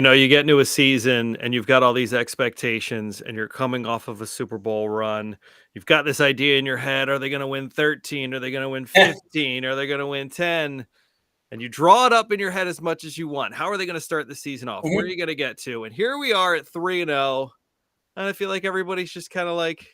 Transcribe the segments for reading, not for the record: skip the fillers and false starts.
You get into a season and you've got all these expectations and you're coming off of a Super Bowl run. You've got this idea in your head. Are they going to win 13? Are they going to win 15? Are they going to win 10? And you draw it up in your head as much as you want. How are they going to start the season off? Where are Mhm. you going to get to? And here we are at 3-0. And I feel like everybody's just kind of like,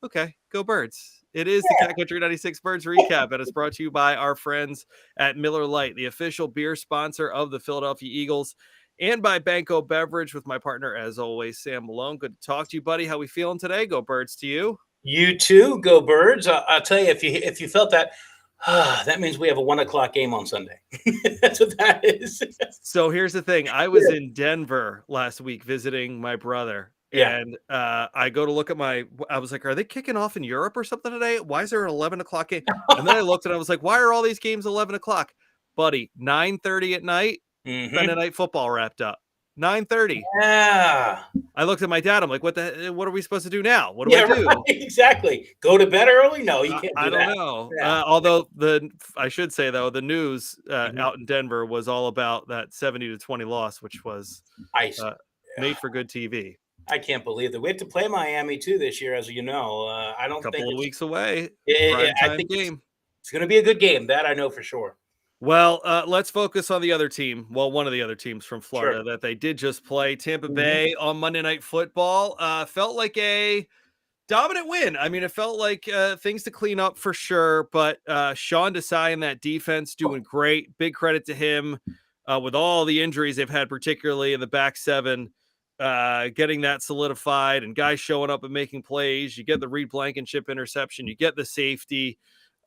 okay, go Birds. It is the Cat Country 96 Birds recap, and it's brought to you by our friends at Miller Lite, the official beer sponsor of the Philadelphia Eagles, and by Banko Beverage with my partner, as always, Sam Malone. Good to talk to you, buddy. How we feeling today? Go Birds to you. You too, go Birds. I'll tell you, if you felt that, that means we have a 1 o'clock game on Sunday. That's what that is. So here's the thing. I was in Denver last week visiting my brother. Yeah. And I go to look at I was like, are they kicking off in Europe or something today? Why is there an 11 o'clock game? And then I looked and I was like, why are all these games 11 o'clock? Buddy, 9:30 at night, Sunday Mhm. Night Football wrapped up. 9:30. Yeah. I looked at my dad. I'm like, what are we supposed to do now? What do Yeah, I do? right. Exactly. Go to bed early? No, you can't I do don't that. know. Yeah. Although I should say though, the news Mhm. out in Denver was all about that 70-20 loss, which was I uh, made for good TV. I can't believe that we have to play Miami too this year, as you know. I A don't think couple of it's. weeks away, I primetime think game. it's going to be a good game. That I know for sure. Well, let's focus on the other team. Well, one of the other teams from Sure. Florida that they did just play, Tampa Mhm. Bay on Monday Night Football. Felt like a dominant win. I mean, it felt like things to clean up for sure, but Sean Desai and that defense doing great. Big credit to him with all the injuries they've had, particularly in the back seven, getting that solidified and guys showing up and making plays. You get the Reed Blankenship interception, you get the safety.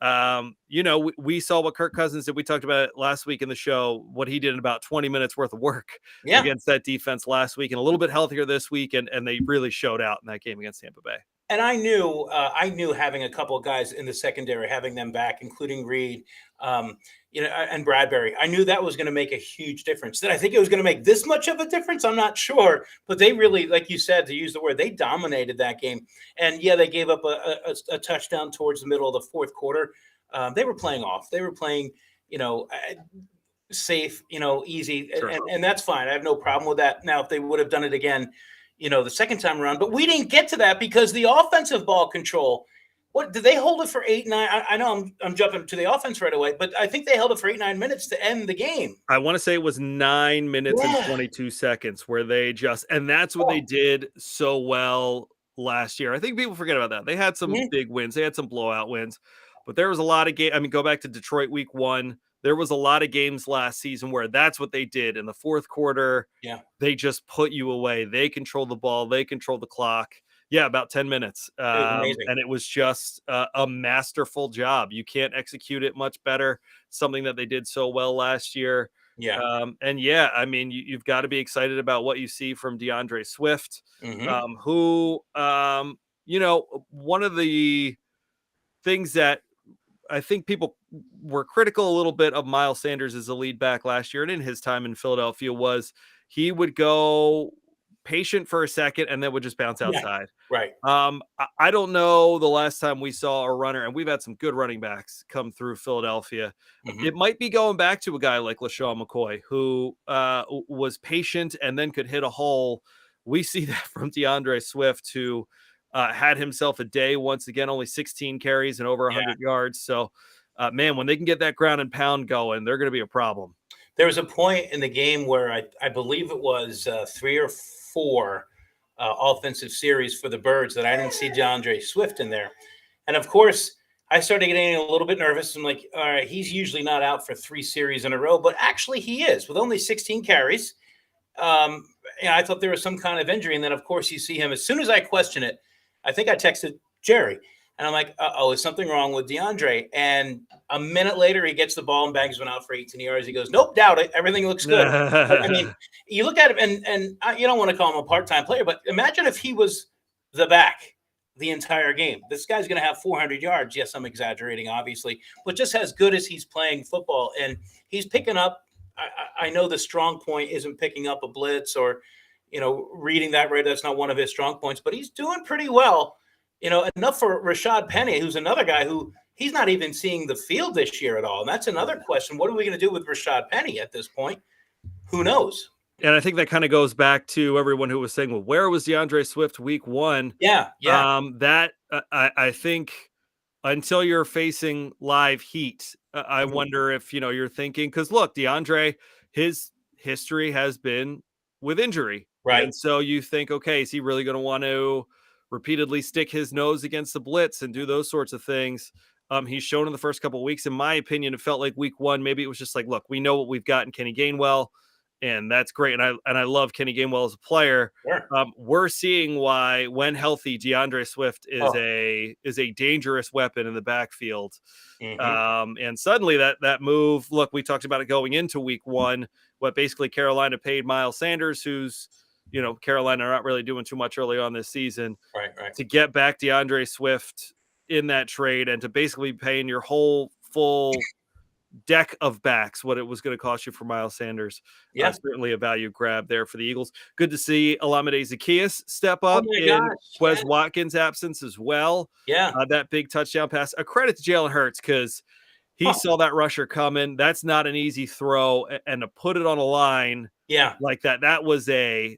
We saw what Kirk Cousins did. We talked about it last week in the show, what he did in about 20 minutes worth of work Yeah. against that defense last week, and a little bit healthier this week. And they really showed out in that game against Tampa Bay. And I knew having a couple of guys in the secondary, having them back, including Reed, and Bradbury. I knew that was going to make a huge difference. Did I think it was going to make this much of a difference? I'm not sure, but they really, like you said, to use the word, they dominated that game. And yeah, they gave up a touchdown towards the middle of the fourth quarter. They were playing off. They were playing, safe, easy, Sure. and that's fine. I have no problem with that. Now, if they would have done it again, the second time around, but we didn't get to that because the offensive ball control. What did they hold it for 8-9? I know I'm jumping to the offense right away, but I think they held it for 8-9 minutes to end the game. I want to say it was 9 minutes and Yeah. 22 seconds where and that's what they did so well last year. I think people forget about that. They had some Mhm. big wins, they had some blowout wins, but there was a lot of game. I mean, go back to Detroit week 1. There was a lot of games last season where that's what they did in the fourth quarter. Yeah. They just put you away. They control the ball, they control the clock. Yeah, about 10 minutes. It was amazing. And it was just a masterful job. You can't execute it much better. Something that they did so well last year. Yeah. And yeah, I mean, you've got to be excited about what you see from DeAndre Swift, Mhm. who, one of the things that I think people were critical a little bit of Miles Sanders as a lead back last year and in his time in Philadelphia was he would go patient for a second and then would just bounce Yeah. outside. Right. I don't know the last time we saw a runner, and we've had some good running backs come through Philadelphia. Mhm. It might be going back to a guy like LaShawn McCoy, who was patient and then could hit a hole. We see that from DeAndre Swift, who had himself a day once again, only 16 carries and over 100 yards. So, man, when they can get that ground and pound going, they're going to be a problem. There was a point in the game where I believe it was 3 or 4 offensive series for the Birds that I didn't see DeAndre Swift in there. And of course, I started getting a little bit nervous. I'm like, all right, he's usually not out for 3 series in a row, but actually he is with only 16 carries. I thought there was some kind of injury. And then, of course, you see him. As soon as I question it, I think I texted Jerry. And I'm like, uh-oh, is something wrong with DeAndre? And a minute later, he gets the ball and bangs one out for 18 yards. He goes, nope, doubt it. Everything looks good. I mean, you look at him, and you don't want to call him a part-time player, but imagine if he was the back the entire game. This guy's going to have 400 yards. Yes, I'm exaggerating, obviously, but just as good as he's playing football. And he's picking up. I know the strong point isn't picking up a blitz or, reading that right. That's not one of his strong points, but he's doing pretty well. Enough for Rashad Penny, who's another guy who he's not even seeing the field this year at all. And that's another question. What are we going to do with Rashad Penny at this point? Who knows? And I think that kind of goes back to everyone who was saying, well, where was DeAndre Swift week one? Yeah, yeah. That I think until you're facing live heat, I Mhm. wonder if, you're thinking, because look, DeAndre, his history has been with injury. Right. And so you think, okay, is he really going to want to repeatedly stick his nose against the blitz and do those sorts of things? He's shown in the first couple of weeks, in my opinion, it felt like week one, maybe it was just like, look, we know what we've got in Kenny Gainwell, and that's great. And I love Kenny Gainwell as a player. Sure. We're seeing why, when healthy, DeAndre Swift is Oh. a dangerous weapon in the backfield. Hmm. And suddenly that move, look, we talked about it going into week one, what basically Carolina paid Miles Sanders, who's, Carolina are not really doing too much early on this season, Right, right. to get back DeAndre Swift in that trade and to basically paying your whole full deck of backs what it was going to cost you for Miles Sanders. Yeah. Certainly a value grab there for the Eagles. Good to see Olamide Zaccheaus step Oh up my in gosh. Quez Yes. Watkins' absence as well. Yeah. That big touchdown pass. A credit to Jalen Hurts, because he Huh. saw that rusher coming. That's not an easy throw, and to put it on a line Yeah. like that, that was a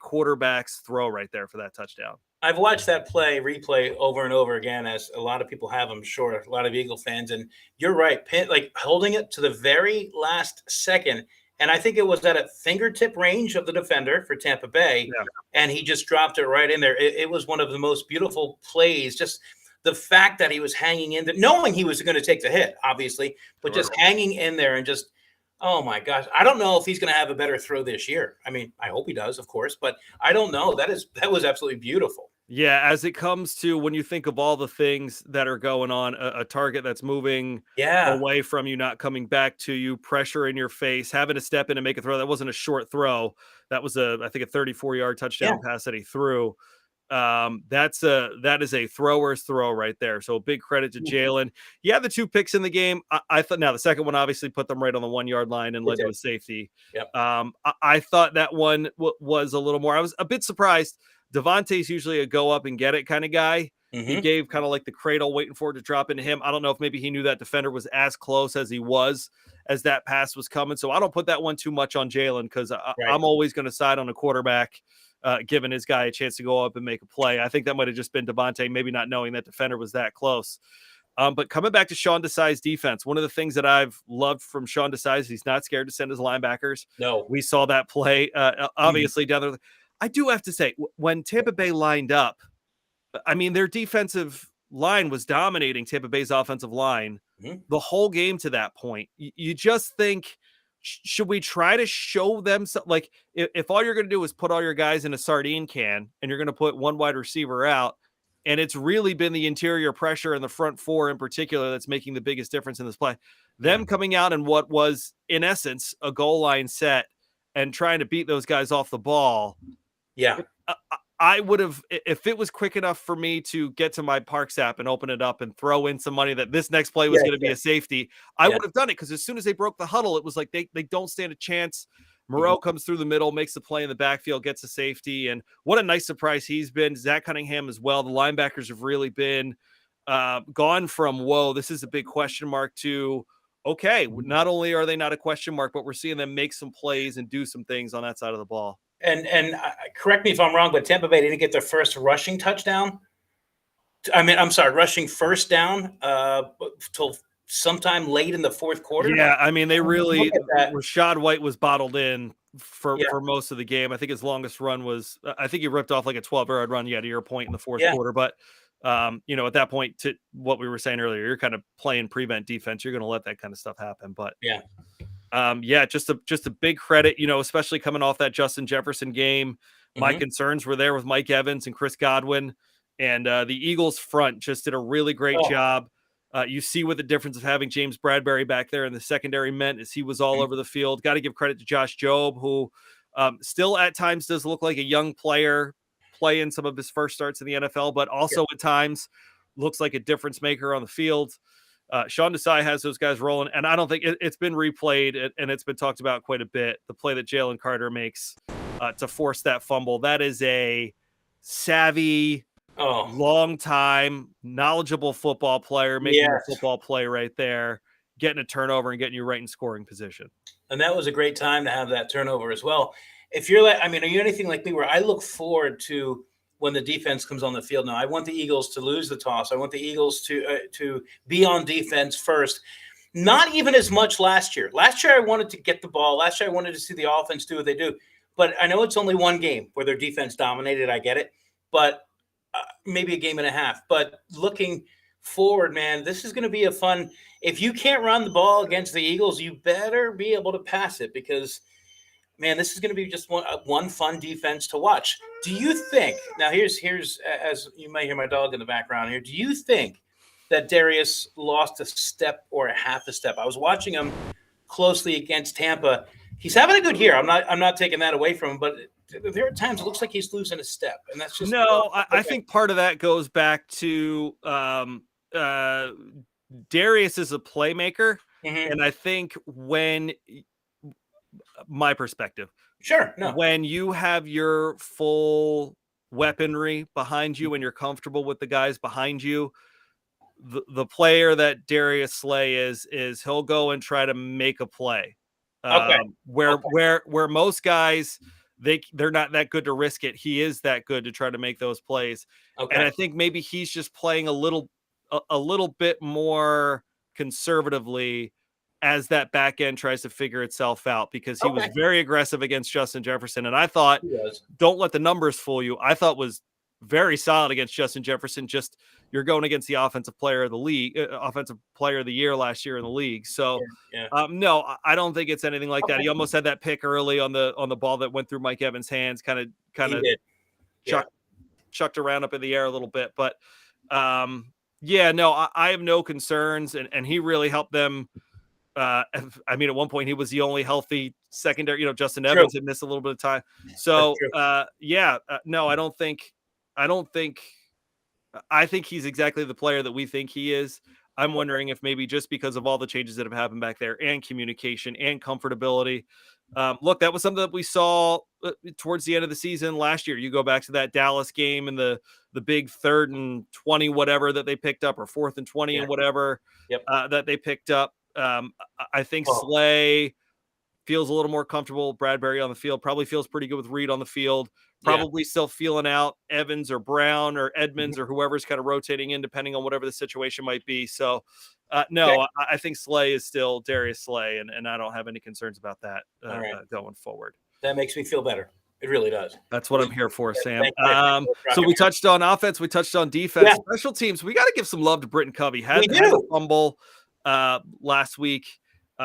quarterback's throw right there for that touchdown. I've watched that replay over and over again, as a lot of people have, I'm sure, a lot of Eagle fans. And you're right, like holding it to the very last second. And I think it was at a fingertip range of the defender for Tampa Bay. Yeah, And he just dropped it right in there. It was one of the most beautiful plays. Just the fact that he was hanging in there, knowing he was going to take the hit, obviously, but sure. just hanging in there and just, oh my gosh. I don't know if he's going to have a better throw this year. I mean, I hope he does, of course, but I don't know. That was absolutely beautiful. Yeah, as it comes to when you think of all the things that are going on, a target that's moving Yeah. away from you, not coming back to you, pressure in your face, having to step in and make a throw. That wasn't a short throw. That was I think a 34-yard Yeah. touchdown pass that he threw. That is a thrower's throw right there. So big credit to Mhm. Jalen. He had the two picks in the game. I thought, now the second one obviously put them right on the 1 yard line and It led to did. a safety. Yep. I thought that one was a little more. I was a bit surprised. Devontae's usually a go up and get it kind of guy. He Mhm. gave kind of like the cradle, waiting for it to drop into him. I don't know if maybe he knew that defender was as close as he was as that pass was coming. So I don't put that one too much on Jalen, because Right. I'm always going to side on a quarterback, giving his guy a chance to go up and make a play. I think that might have just been Devontae, maybe not knowing that defender was that close. But coming back to Sean Desai's defense, one of the things that I've loved from Sean Desai is he's not scared to send his linebackers. No. We saw that play, Mhm. obviously down there. I do have to say, when Tampa Bay lined up, I mean, their defensive line was dominating Tampa Bay's offensive line Mhm. the whole game to that point. You just think, should we try to show them some, like, if all you're going to do is put all your guys in a sardine can and you're going to put one wide receiver out, and it's really been the interior pressure and the front four in particular that's making the biggest difference in this play. Yeah. Them coming out in what was, in essence, a goal line set and trying to beat those guys off the ball. Yeah. I would have, if it was quick enough for me to get to my Parks app and open it up and throw in some money that this next play was Yeah. going to be Yeah. a safety, I Yeah. would have done it, because as soon as they broke the huddle, it was like they don't stand a chance. Mhm. Moreau comes through the middle, makes the play in the backfield, gets a safety, and what a nice surprise he's been. Zach Cunningham as well. The linebackers have really been gone from, whoa, this is a big question mark, to, okay, not only are they not a question mark, but we're seeing them make some plays and do some things on that side of the ball. And correct me if I'm wrong, but Tampa Bay didn't get their first rushing touchdown. I mean, I'm sorry, rushing first down till sometime late in the fourth quarter. Yeah, I mean, they Look really, at that. Rashad White was bottled in Yeah. for most of the game. I think his longest run was, I think he ripped off like a 12-yard run, yeah, to your point, in the fourth Yeah. quarter. But at that point, to what we were saying earlier, you're kind of playing prevent defense. You're going to let that kind of stuff happen. But Yeah. yeah, just a big credit, especially coming off that Justin Jefferson game. My Mhm. concerns were there with Mike Evans and Chris Godwin, and the Eagles front just did a really great Oh. job. You see what the difference of having James Bradbury back there in the secondary meant, as he was all Mhm. over the field. Got to give credit to Josh Jobe, who still at times does look like a young player playing some of his first starts in the NFL, but Yeah. also at times looks like a difference maker on the field. Sean Desai has those guys rolling, and I don't think it's been replayed and it's been talked about quite a bit. The play that Jalen Carter makes to force that fumble, that is a savvy, Oh. long time, knowledgeable football player making a Yes. football play right there, getting a turnover and getting you right in scoring position. And that was a great time to have that turnover as well. If you're like, I mean, are you anything like me where I look forward to when the defense comes on the field? Now, I want the Eagles to lose the toss. I want the Eagles to be on defense first. Not even as much last year. Last year, I wanted to get the ball. Last year, I wanted to see the offense do what they do. But I know it's only one game where their defense dominated. I get it. But maybe a game and a half. But looking forward, man, this is going to be a fun. If you can't run the ball against the Eagles, you better be able to pass it because, man, this is going to be just one fun defense to watch. Do you think now? Here's as you might hear my dog in the background here. Do you think that Darius lost a step or a half a step? I was watching him closely against Tampa. He's having a good year. I'm not taking that away from him, but there are times it looks like he's losing a step, and that's just no. I think part of that goes back to Darius is a playmaker, Mm-hmm. and I think when my perspective, Sure, no, when you have your full weaponry behind you and you're comfortable with the guys behind you, the player that Darius Slay is he'll go and try to make a play. okay, Where most guys they're not that good to risk it. He is that good to try to make those plays. And okay, I think maybe he's just playing a little bit more conservatively as that back end tries to figure itself out because he was okay. very aggressive against Justin Jefferson. And I thought, He was. don't let the numbers fool you. I thought was very solid against Justin Jefferson. Just you're going against the offensive player of the league, offensive player of the year last year in the league. So, Yeah. no, I don't think it's anything like that. Okay. He almost had that pick early on the ball that went through Mike Evans' hands, kind He of did. Yeah. chucked around up in the air a little bit. But yeah, no, I have no concerns, and he really helped them. I mean, at one point he was the only healthy secondary. Justin True. Evans had missed a little bit of time. That's So, true. yeah, no, I don't think. I think he's exactly the player that we think he is. I'm wondering if maybe just because of all the changes that have happened back there and communication and comfortability. Look, that was something that we saw towards the end of the season last year. You go back to that Dallas game and the big 3rd and 20 whatever that they picked up, or 4th and 20 Yeah. and whatever Yep. that they picked up. I think Oh, Slay feels a little more comfortable. Bradbury on the field probably feels pretty good with Reed on the field. yeah. Probably still feeling out Evans or Brown or Mhm. Edmonds or whoever's kind of rotating in, depending on whatever the situation might be. So, Okay. no, I think Slay is still Darius Slay, and I don't have any concerns about that All right. going forward. That makes me feel better. It really does. That's what I'm here for, Sam. Thank you. So we touched on offense, we touched on defense, Yeah, special teams. We got to give some love to Britton Covey. we Had a do. fumble last week.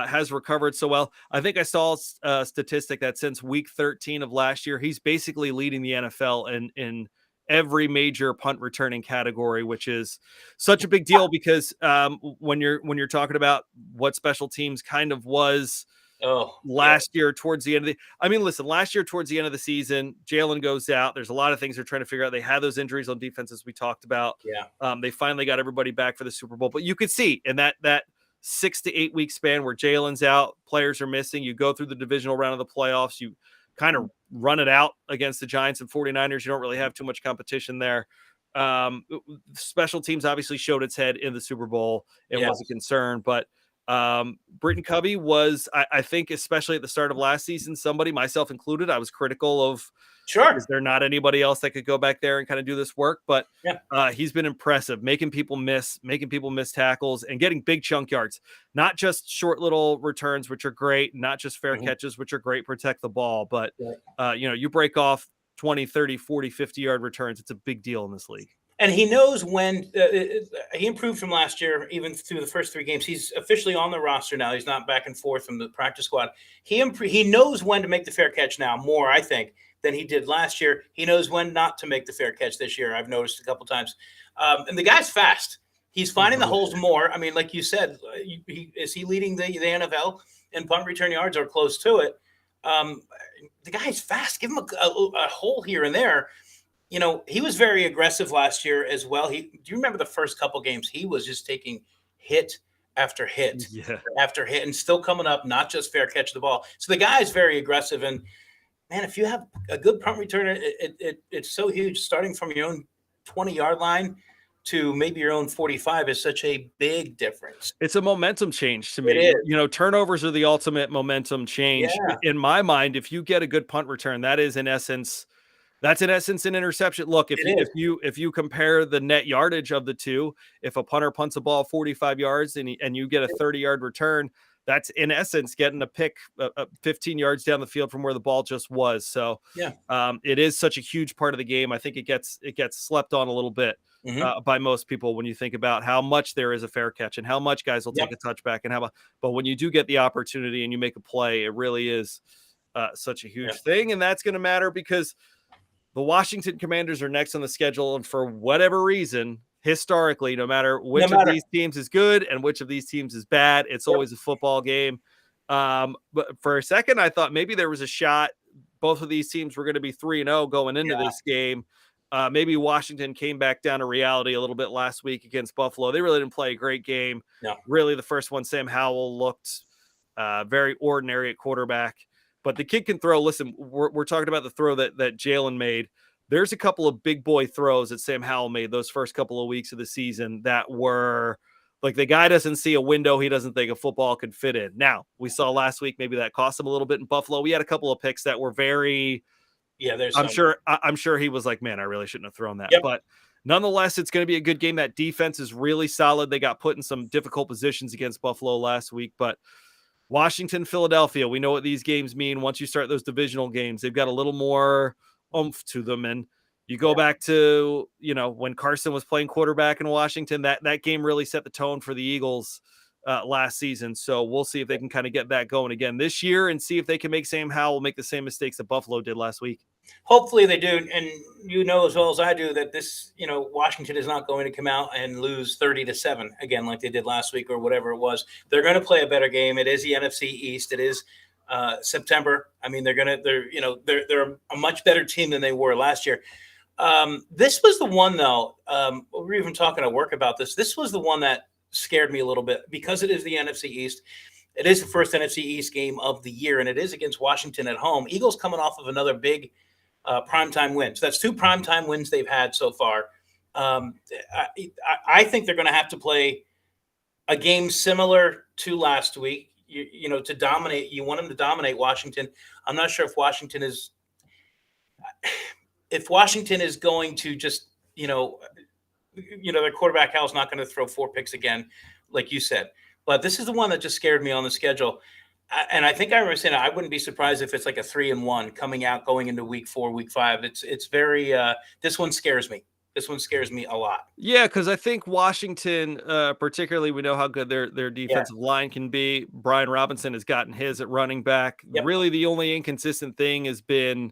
Has recovered so well. I think I saw a statistic that since week 13 of last year, he's basically leading the NFL in every major punt returning category, which is such a big deal because when you're talking about what special teams kind of was Oh, yeah. last year towards the end of listen, last year towards the end of the season, Jalen goes out. There's a lot of things they're trying to figure out. They had those injuries on defense, as we talked about. Yeah. They finally got everybody back for the Super Bowl, but you could see in that 6 to 8 week span where Jalen's out, players are missing. You go through the divisional round of the playoffs. You kind of run it out against the Giants and 49ers. You don't really have too much competition there. Special teams obviously showed its head in the Super Bowl and Yeah. was a concern, but Britton Covey was, I think, especially at the start of last season, somebody, myself included, I was critical of, Sure. is there not anybody else that could go back there and kind of do this work? But Yeah. he's been impressive, making people miss tackles and getting big chunk yards, not just short little returns, which are great, not just fair Mhm. catches, which are great, protect the ball. But, Yeah. you break off 20, 30, 40, 50-yard returns. It's a big deal in this league. And he knows when he improved from last year, even through the first 3 games. He's officially on the roster now. He's not back and forth from the practice squad. He knows when to make the fair catch now more, I think, than he did last year. He knows when not to make the fair catch this year. I've noticed a couple times. And the guy's fast. He's finding the holes more. I mean, like you said, is he leading the NFL in punt return yards or close to it? The guy's fast. Give him a hole here and there. He was very aggressive last year as well. Do you remember the first couple games? He was just taking hit after hit Yeah. after hit and still coming up, not just fair catch the ball. So the guy is very aggressive. And man, if you have a good punt returner, it's so huge, starting from your own 20-yard line to maybe your own 45 is such a big difference. It's a momentum change to It me. is. Turnovers are the ultimate momentum change. Yeah, In my mind, if you get a good punt return, that's in essence an interception. Look, it is. if you compare the net yardage of the two, if a punter punts a ball 45 yards and you get a 30-yard return, that's in essence getting a pick 15 yards down the field from where the ball just was. So Yeah. it is such a huge part of the game. I think it gets slept on a little bit Hmm. by most people when you think about how much there is a fair catch and how much guys will take Yep. a touchback and but when you do get the opportunity and you make a play, it really is such a Yeah. huge thing, and that's going to matter because the Washington Commanders are next on the schedule, and for whatever reason, historically, no matter No which of matter. these teams is good and which of these teams is bad, it's Yep. always a football game. But for a second, I thought maybe there was a shot both of these teams were going to be 3-0 going into Yeah. this game. Maybe Washington came back down to reality a little bit last week against Buffalo. They really didn't play a great game. No. Really, the first one, Sam Howell looked very ordinary at quarterback. But the kid can throw. Listen, we're talking about the throw that Jalen made. There's a couple of big boy throws that Sam Howell made those first couple of weeks of the season that were like the guy doesn't see a window he doesn't think a football could fit in. Now, we saw last week maybe that cost him a little bit in Buffalo. We had a couple of picks that were very Yeah. There's I'm some. sure I'm sure he was like, "Man, I really shouldn't have thrown that." Yep. But nonetheless, it's going to be a good game. That defense is really solid. They got put in some difficult positions against Buffalo last week, but Washington, Philadelphia, we know what these games mean. Once you start those divisional games, they've got a little more oomph to them. And you go Yeah. back to, when Carson was playing quarterback in Washington, that game really set the tone for the Eagles last season. So we'll see if they can kind of get that going again this year and see if they can make Sam Howell make the same mistakes that Buffalo did last week. Hopefully they do, and you know as well as I do that this, Washington is not going to come out and lose 30-7 again like they did last week or whatever it was. They're going to play a better game. It is the NFC East. It is September. I mean, they're a much better team than they were last year. This was the one though. We were even talking at work about this. This was the one that scared me a little bit because it is the NFC East. It is the first NFC East game of the year, and it is against Washington at home. Eagles coming off of another big primetime win. So that's two primetime wins they've had so far. I think they're going to have to play a game similar to last week. To dominate. You want them to dominate Washington. I'm not sure if Washington is going to just their quarterback Hal's not going to throw 4 picks again, like you said. But this is the one that just scared me on the schedule. And I think I remember saying I wouldn't be surprised if it's like a 3-1 coming out going into week 4, week 5. It's very this one scares me. This one scares me a lot. Yeah, because I think Washington, particularly, we know how good their Yeah. defensive line can be. Brian Robinson has gotten his at running back. Yep. Really, the only inconsistent thing has been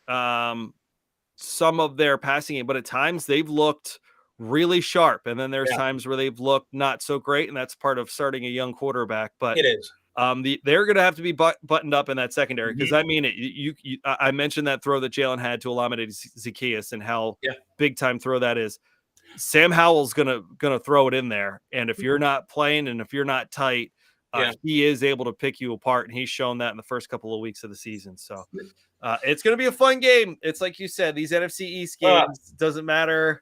some of their passing game, but at times they've looked really sharp, and then there's Yeah. times where they've looked not so great, and that's part of starting a young quarterback. But It is. they're going to have to be buttoned up in that secondary because Mhm. I mean it. I mentioned that throw that Jalen had to Olamide Zaccheaus and how Yeah. big time throw that is. Sam Howell's gonna throw it in there, and if you're not playing and if you're not tight, Yeah. he is able to pick you apart, and he's shown that in the first couple of weeks of the season. So it's gonna be a fun game. It's like you said, these NFC East games doesn't matter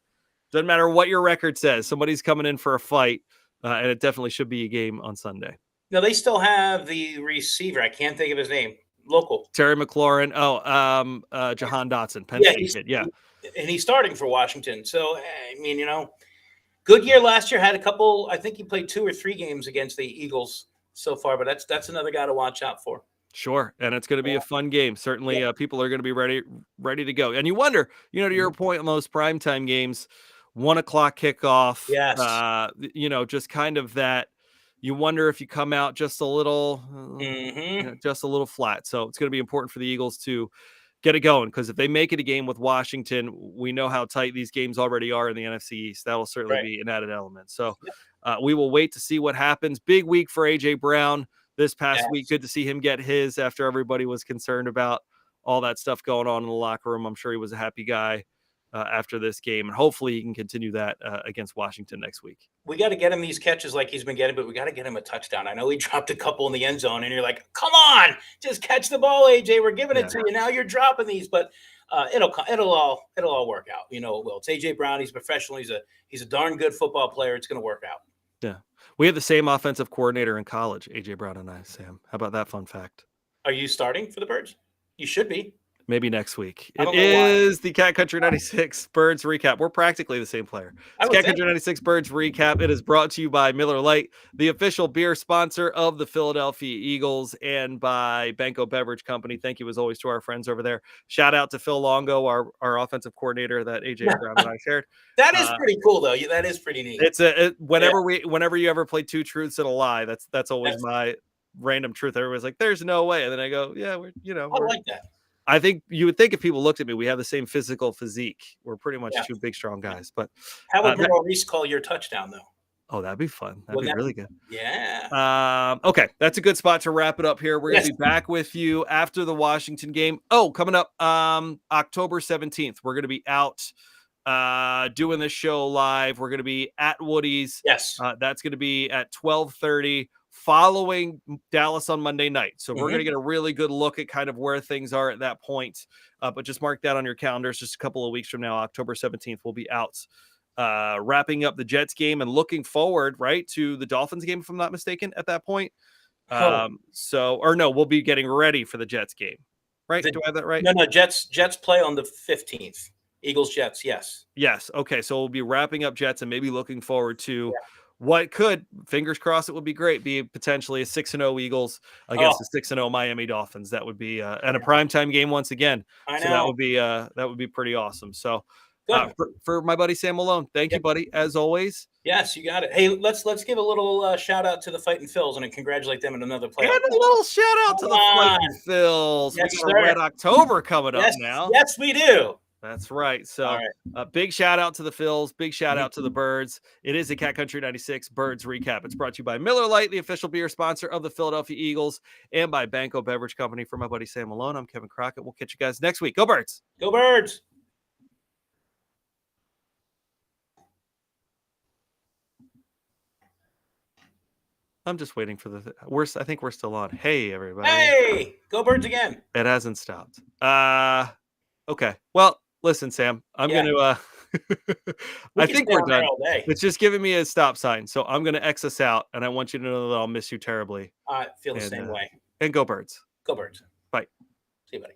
what your record says. Somebody's coming in for a fight, and it definitely should be a game on Sunday. No, they still have the receiver. I can't think of his name. Local. Terry McLaurin. Jahan Dotson, Penn Yeah, State kid. Yeah. he's starting for Washington. So I mean, good year last year. Had a couple. I think he played 2 or 3 games against the Eagles so far. But that's another guy to watch out for. Sure, and it's going to be a fun game. Certainly, Yeah. people are going to be ready to go. And you wonder, to your point, on those primetime games, 1 o'clock kickoff. Yes. Just kind of that. You wonder if you come out just a little, Mm-hmm. just a little flat. So it's going to be important for the Eagles to get it going because if they make it a game with Washington, we know how tight these games already are in the NFC East. That will certainly Right. be an added element. So we will wait to see what happens. Big week for AJ Brown this past Yes. week. Good to see him get his after everybody was concerned about all that stuff going on in the locker room. I'm sure he was a happy guy after this game, and hopefully he can continue that against Washington next week. We got to get him these catches like he's been getting, but we got to get him a touchdown. I know he dropped a couple in the end zone, and you're like, come on, just catch the ball, AJ. We're giving it to you. Now you're dropping these, but it'll all work out. You know it will. It's AJ Brown. He's professional. He's a darn good football player. It's going to work out. Yeah. We had the same offensive coordinator in college, AJ Brown and I, Sam. How about that fun fact? Are you starting for the Birds? You should be. Maybe next week. It is the Cat Country 96 Birds recap. We're practically the same player. It's Cat Country 96 Birds recap. It is brought to you by Miller Lite, the official beer sponsor of the Philadelphia Eagles, and by Banko Beverage Company. Thank you as always to our friends over there. Shout out to Phil Longo, our offensive coordinator that AJ Brown and I shared. That is pretty cool, though. That is pretty neat. It's whenever you ever play two truths and a lie, that's always my random truth. Everybody's like, "There's no way," and then I go, "Yeah, I like that." I think you would think if people looked at me, we have the same physical physique. We're pretty much two big, strong guys. But how would Maurice call your touchdown, though? Oh, that'd be fun. That'd be really good. Yeah. Okay, that's a good spot to wrap it up here. We're going to be back with you after the Washington game. Oh, coming up October 17th, we're going to be out doing this show live. We're going to be at Woody's. Yes. That's going to be at 12:30. Following Dallas on Monday night. So we're going to get a really good look at kind of where things are at that point. But just mark that on your calendars. Just a couple of weeks from now, October 17th, we'll be out wrapping up the Jets game and looking forward, right, to the Dolphins game, if I'm not mistaken, at that point. We'll be getting ready for the Jets game, right? Do I have that right? No, Jets play on the 15th. Eagles, Jets, yes. Yes. Okay, so we'll be wrapping up Jets and maybe looking forward to what could, fingers crossed, it would be great, be potentially a 6-0 Eagles against a 6-0 Miami Dolphins. That would be and a primetime game once again. I know. So that would be pretty awesome. So for my buddy Sam Malone, thank you, buddy, as always. Yes, you got it. Hey, let's give a little shout out to the Fighting Phils and congratulate them on another playoff. And a little shout out to the Fighting Phils. Yes, we got Red October coming up now. Yes, we do. That's right. So big shout out to the Phils. Big shout out to the Birds. It is a Cat Country 96 Birds recap. It's brought to you by Miller Lite, the official beer sponsor of the Philadelphia Eagles, and by Banko Beverage Company. For my buddy Sam Malone, I'm Kevin Crockett. We'll catch you guys next week. Go Birds. Go Birds. I'm just waiting for I think we're still on. Hey, everybody. Hey, go Birds again. It hasn't stopped. Okay. Well, listen, Sam, I'm going to, I think we're done. It's just giving me a stop sign. So I'm going to X us out, and I want you to know that I'll miss you terribly. I feel the same way. And go Birds. Go Birds. Bye. See you, buddy.